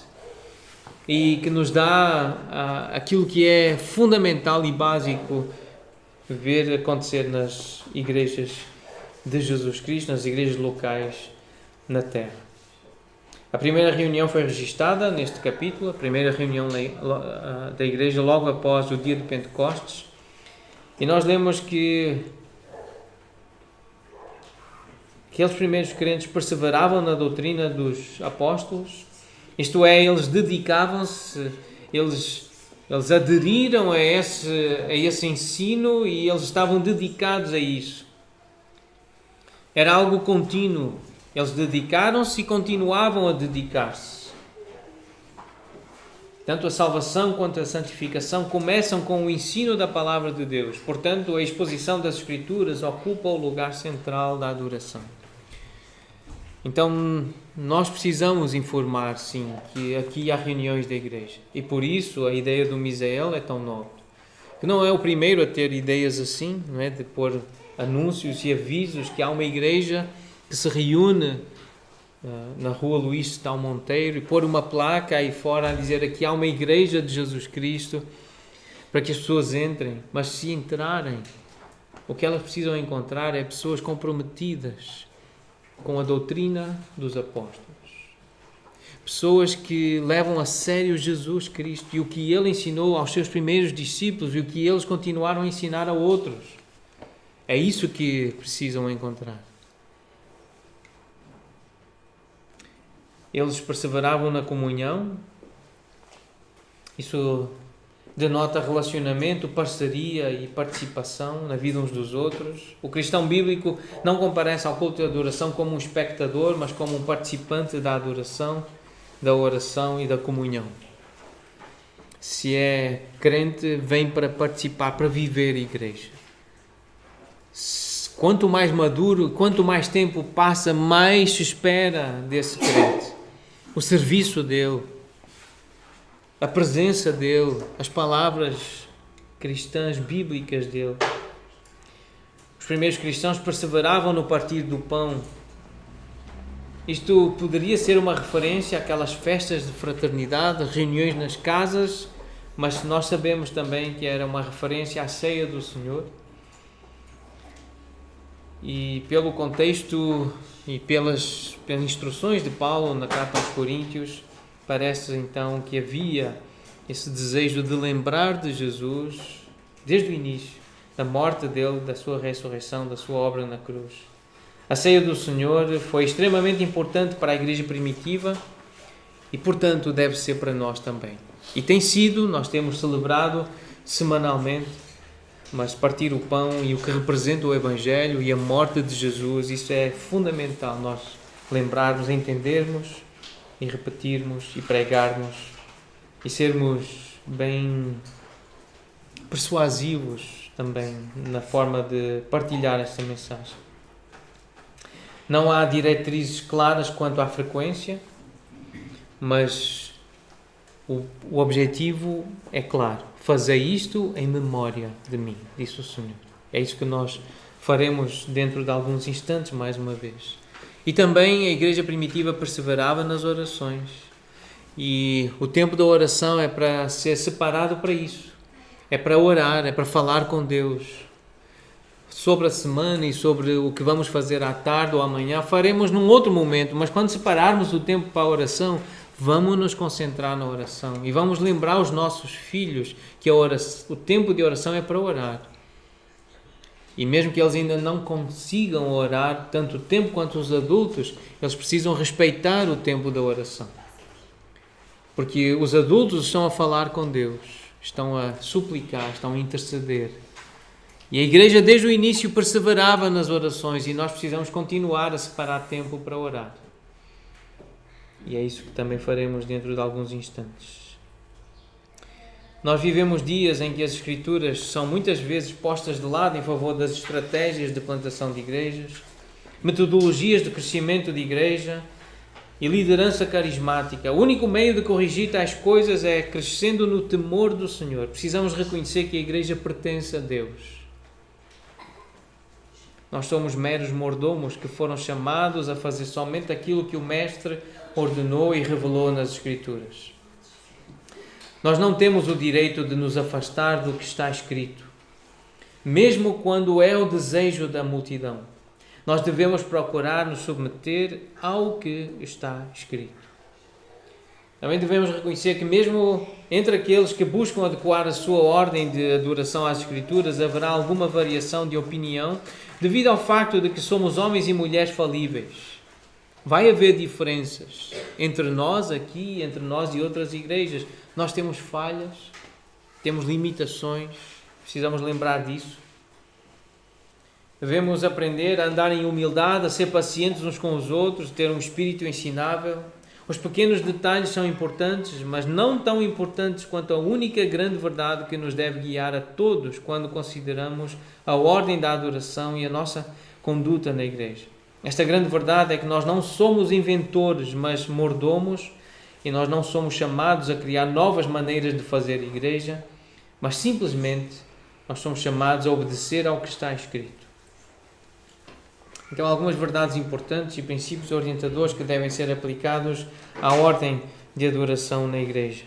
A: e que nos dá aquilo que é fundamental e básico ver acontecer nas igrejas de Jesus Cristo, nas igrejas locais na Terra. A primeira reunião foi registada neste capítulo, a primeira reunião da igreja logo após o dia de Pentecostes, e nós lemos que aqueles primeiros crentes perseveravam na doutrina dos apóstolos, isto é, eles dedicavam-se, eles aderiram a esse ensino e eles estavam dedicados a isso. Era algo contínuo. Eles dedicaram-se e continuavam a dedicar-se. Tanto a salvação quanto a santificação começam com o ensino da palavra de Deus. Portanto, a exposição das Escrituras ocupa o lugar central da adoração. Então, nós precisamos informar, sim, que aqui há reuniões da igreja. E por isso a ideia do Misael é tão nobre. Que não é o primeiro a ter ideias assim, não é? De pôr anúncios e avisos que há uma igreja que se reúne na rua Luís Tal Monteiro e pôr uma placa aí fora a dizer aqui há uma igreja de Jesus Cristo para que as pessoas entrem. Mas se entrarem, o que elas precisam encontrar é pessoas comprometidas com a doutrina dos apóstolos. Pessoas que levam a sério Jesus Cristo e o que Ele ensinou aos seus primeiros discípulos e o que eles continuaram a ensinar a outros. É isso que precisam encontrar. Eles perseveravam na comunhão. Isso denota relacionamento, parceria e participação na vida uns dos outros. O cristão bíblico não comparece ao culto de adoração como um espectador, mas como um participante da adoração, da oração e da comunhão. Se é crente, vem para participar, para viver a igreja. Quanto mais maduro, quanto mais tempo passa, mais se espera desse crente. O serviço dele, a presença dele, as palavras cristãs bíblicas dele. Os primeiros cristãos perseveravam no partir do pão. Isto poderia ser uma referência àquelas festas de fraternidade, reuniões nas casas, mas nós sabemos também que era uma referência à ceia do Senhor. E pelo contexto e pelas instruções de Paulo na carta aos Coríntios, parece então que havia esse desejo de lembrar de Jesus desde o início, da morte dele, da sua ressurreição, da sua obra na cruz. A ceia do Senhor foi extremamente importante para a igreja primitiva e, portanto, deve ser para nós também. E tem sido, nós temos celebrado semanalmente, mas partir o pão e o que representa o Evangelho e a morte de Jesus, isso é fundamental, nós lembrarmos, entendermos e repetirmos e pregarmos e sermos bem persuasivos também na forma de partilhar esta mensagem. Não há diretrizes claras quanto à frequência, mas o objetivo é claro. Fazei isto em memória de mim, disse o Senhor. É isso que nós faremos dentro de alguns instantes, mais uma vez. E também a igreja primitiva perseverava nas orações. E o tempo da oração é para ser separado para isso. É para orar, é para falar com Deus. Sobre a semana e sobre o que vamos fazer à tarde ou amanhã, faremos num outro momento. Mas quando separarmos o tempo para a oração, vamos nos concentrar na oração. E vamos lembrar os nossos filhos que o tempo de oração é para orar. E mesmo que eles ainda não consigam orar tanto tempo quanto os adultos, eles precisam respeitar o tempo da oração. Porque os adultos estão a falar com Deus, estão a suplicar, estão a interceder. E a igreja desde o início perseverava nas orações e nós precisamos continuar a separar tempo para orar. E é isso que também faremos dentro de alguns instantes. Nós vivemos dias em que as Escrituras são muitas vezes postas de lado em favor das estratégias de plantação de igrejas, metodologias de crescimento de igreja e liderança carismática. O único meio de corrigir tais coisas é crescendo no temor do Senhor. Precisamos reconhecer que a igreja pertence a Deus. Nós somos meros mordomos que foram chamados a fazer somente aquilo que o Mestre ordenou e revelou nas Escrituras. Nós não temos o direito de nos afastar do que está escrito, mesmo quando é o desejo da multidão. Nós devemos procurar nos submeter ao que está escrito. Também devemos reconhecer que mesmo entre aqueles que buscam adequar a sua ordem de adoração às Escrituras, haverá alguma variação de opinião devido ao facto de que somos homens e mulheres falíveis. Vai haver diferenças entre nós aqui, entre nós e outras igrejas. Nós temos falhas, temos limitações, precisamos lembrar disso. Devemos aprender a andar em humildade, a ser pacientes uns com os outros, ter um espírito ensinável. Os pequenos detalhes são importantes, mas não tão importantes quanto a única grande verdade que nos deve guiar a todos quando consideramos a ordem da adoração e a nossa conduta na igreja. Esta grande verdade é que nós não somos inventores, mas mordomos, e nós não somos chamados a criar novas maneiras de fazer igreja, mas simplesmente nós somos chamados a obedecer ao que está escrito. Então, algumas verdades importantes e princípios orientadores que devem ser aplicados à ordem de adoração na igreja.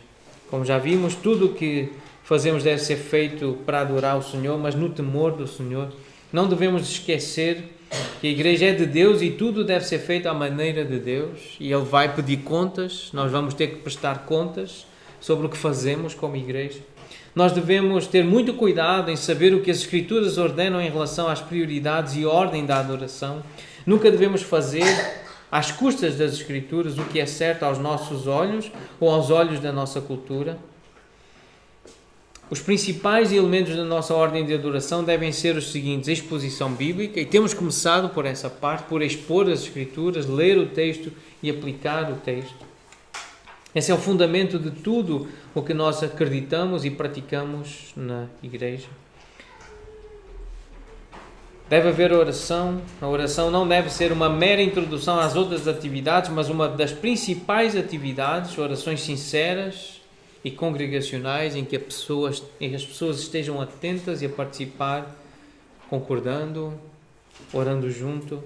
A: Como já vimos, tudo o que fazemos deve ser feito para adorar o Senhor, mas no temor do Senhor. Não devemos esquecer que a igreja é de Deus e tudo deve ser feito à maneira de Deus. E Ele vai pedir contas, nós vamos ter que prestar contas sobre o que fazemos como igreja. Nós devemos ter muito cuidado em saber o que as Escrituras ordenam em relação às prioridades e ordem da adoração. Nunca devemos fazer às custas das Escrituras o que é certo aos nossos olhos ou aos olhos da nossa cultura. Os principais elementos da nossa ordem de adoração devem ser os seguintes: a exposição bíblica, e temos começado por essa parte, por expor as Escrituras, ler o texto e aplicar o texto. Esse é o fundamento de tudo o que nós acreditamos e praticamos na igreja. Deve haver oração. A oração não deve ser uma mera introdução às outras atividades, mas uma das principais atividades, orações sinceras e congregacionais em que as pessoas estejam atentas e a participar, concordando, orando junto.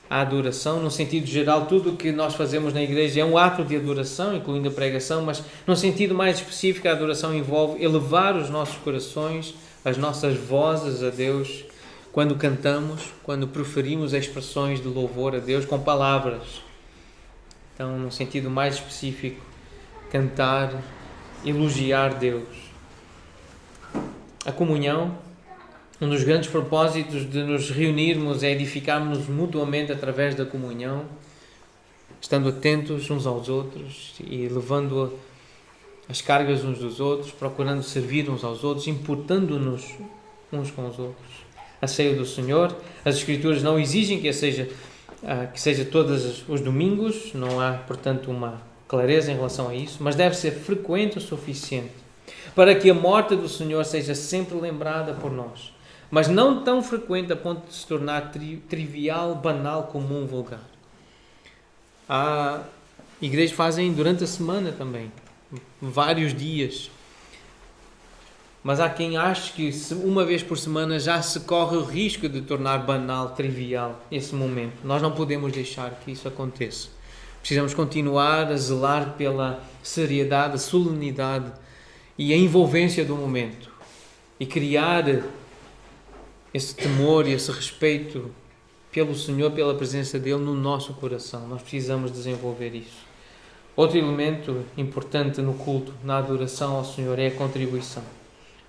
A: A adoração, no sentido geral, tudo o que nós fazemos na igreja é um ato de adoração, incluindo a pregação, mas no sentido mais específico, a adoração envolve elevar os nossos corações, as nossas vozes a Deus, quando cantamos, quando proferimos expressões de louvor a Deus com palavras. Então, no sentido mais específico, cantar, elogiar Deus. A comunhão, um dos grandes propósitos de nos reunirmos é edificarmos mutuamente através da comunhão, estando atentos uns aos outros e levando as cargas uns dos outros, procurando servir uns aos outros, importando-nos uns com os outros. A ceia do Senhor, as Escrituras não exigem que seja todos os domingos, não há, portanto, uma clareza em relação a isso, mas deve ser frequente o suficiente para que a morte do Senhor seja sempre lembrada por nós, mas não tão frequente a ponto de se tornar trivial, banal, comum, vulgar. Há igrejas que fazem durante a semana também, vários dias. Mas há quem ache que uma vez por semana já se corre o risco de tornar banal, trivial esse momento. Nós não podemos deixar que isso aconteça. Precisamos continuar a zelar pela seriedade, a solenidade e a envolvência do momento e criar esse temor e esse respeito pelo Senhor, pela presença dele no nosso coração. Nós precisamos desenvolver isso. Outro elemento importante no culto, na adoração ao Senhor, é a contribuição.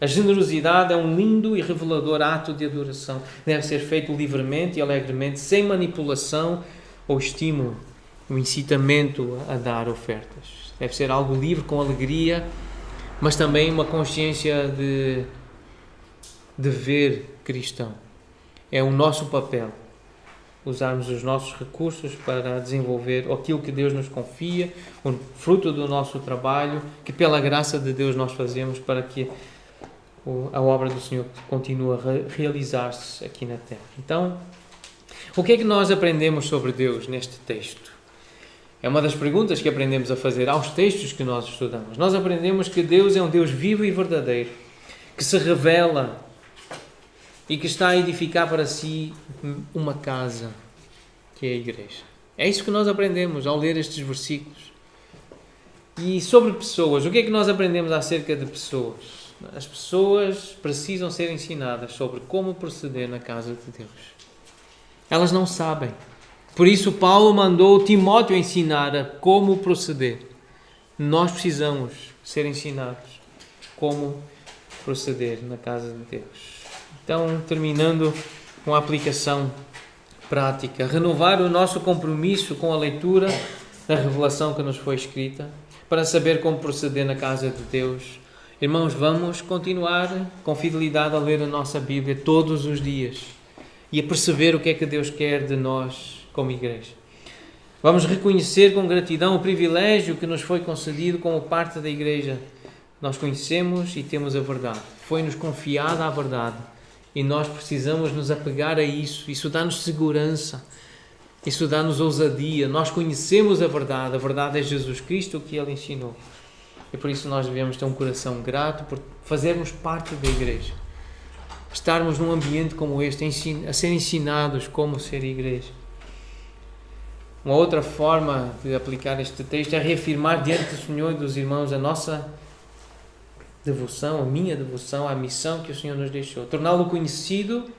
A: A generosidade é um lindo e revelador ato de adoração. Deve ser feito livremente e alegremente, sem manipulação ou estímulo, o incitamento a dar ofertas. Deve ser algo livre, com alegria, mas também uma consciência de dever cristão. É o nosso papel usarmos os nossos recursos para desenvolver aquilo que Deus nos confia, o fruto do nosso trabalho, que pela graça de Deus nós fazemos para que a obra do Senhor continue a realizar-se aqui na terra. Então, o que é que nós aprendemos sobre Deus neste texto? É uma das perguntas que aprendemos a fazer aos textos que nós estudamos. Nós aprendemos que Deus é um Deus vivo e verdadeiro, que se revela e que está a edificar para si uma casa, que é a igreja. É isso que nós aprendemos ao ler estes versículos. E sobre pessoas, o que é que nós aprendemos acerca de pessoas? As pessoas precisam ser ensinadas sobre como proceder na casa de Deus. Elas não sabem. Por isso Paulo mandou Timóteo ensinar a como proceder. Nós precisamos ser ensinados como proceder na casa de Deus. Então, terminando com a aplicação prática, renovar o nosso compromisso com a leitura da revelação que nos foi escrita, para saber como proceder na casa de Deus. Irmãos, vamos continuar com fidelidade a ler a nossa Bíblia todos os dias e a perceber o que é que Deus quer de nós como igreja. Vamos reconhecer com gratidão o privilégio que nos foi concedido como parte da igreja. Nós conhecemos e temos a verdade. Foi-nos confiada a verdade e nós precisamos nos apegar a isso. Isso dá-nos segurança. Isso dá-nos ousadia. Nós conhecemos a verdade é Jesus Cristo, o que Ele ensinou. E por isso nós devemos ter um coração grato por fazermos parte da igreja. Estarmos num ambiente como este, a ser ensinados como ser igreja. Uma outra forma de aplicar este texto é reafirmar diante do Senhor e dos irmãos a nossa devoção, a minha devoção, à missão que o Senhor nos deixou. Torná-lo conhecido.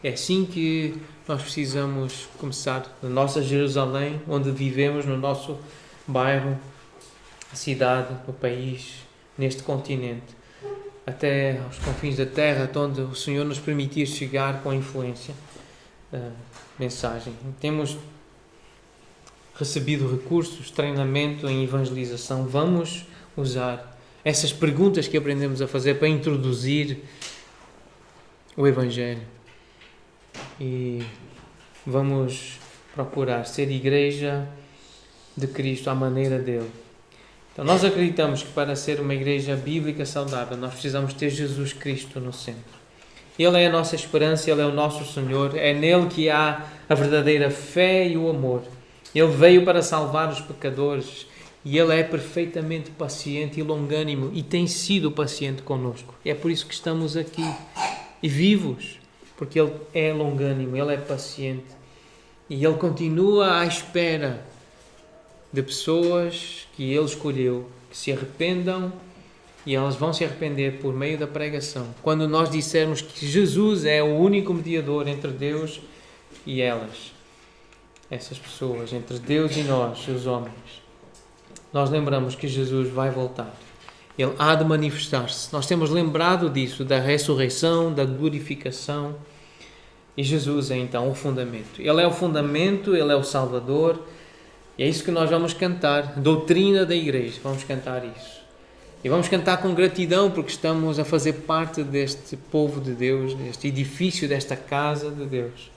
A: É assim que nós precisamos começar na nossa Jerusalém, onde vivemos, no nosso bairro, cidade, no país, neste continente, até aos confins da terra, até onde o Senhor nos permitir chegar com a influência da mensagem. Temos recebido recursos, treinamento em evangelização. Vamos usar essas perguntas que aprendemos a fazer para introduzir o Evangelho. E vamos procurar ser igreja de Cristo à maneira dele. Então, nós acreditamos que para ser uma igreja bíblica saudável, nós precisamos ter Jesus Cristo no centro. Ele é a nossa esperança, Ele é o nosso Senhor, é nele que há a verdadeira fé e o amor. Ele veio para salvar os pecadores E Ele é perfeitamente paciente e longânimo e tem sido paciente conosco. É por isso que estamos aqui e vivos, porque Ele é longânimo, Ele é paciente. E Ele continua à espera de pessoas que Ele escolheu, que se arrependam, e elas vão se arrepender por meio da pregação. Quando nós dissermos que Jesus é o único mediador entre Deus e elas, essas pessoas, entre Deus e nós, os homens, nós lembramos que Jesus vai voltar. Ele há de manifestar-se. Nós temos lembrado disso, da ressurreição, da glorificação. E Jesus é então o fundamento. Ele é o fundamento, Ele é o Salvador. E é isso que nós vamos cantar. Doutrina da Igreja. Vamos cantar isso. E vamos cantar com gratidão porque estamos a fazer parte deste povo de Deus, deste edifício, desta casa de Deus.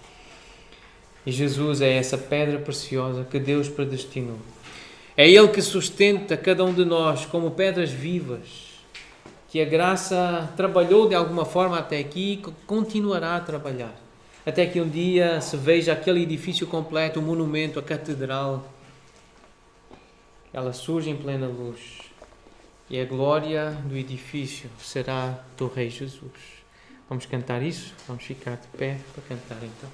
A: E Jesus é essa pedra preciosa que Deus predestinou. É Ele que sustenta cada um de nós como pedras vivas, que a graça trabalhou de alguma forma até aqui e continuará a trabalhar. Até que um dia se veja aquele edifício completo, o monumento, a catedral. Ela surge em plena luz. E a glória do edifício será do Rei Jesus. Vamos cantar isso? Vamos ficar de pé para cantar então.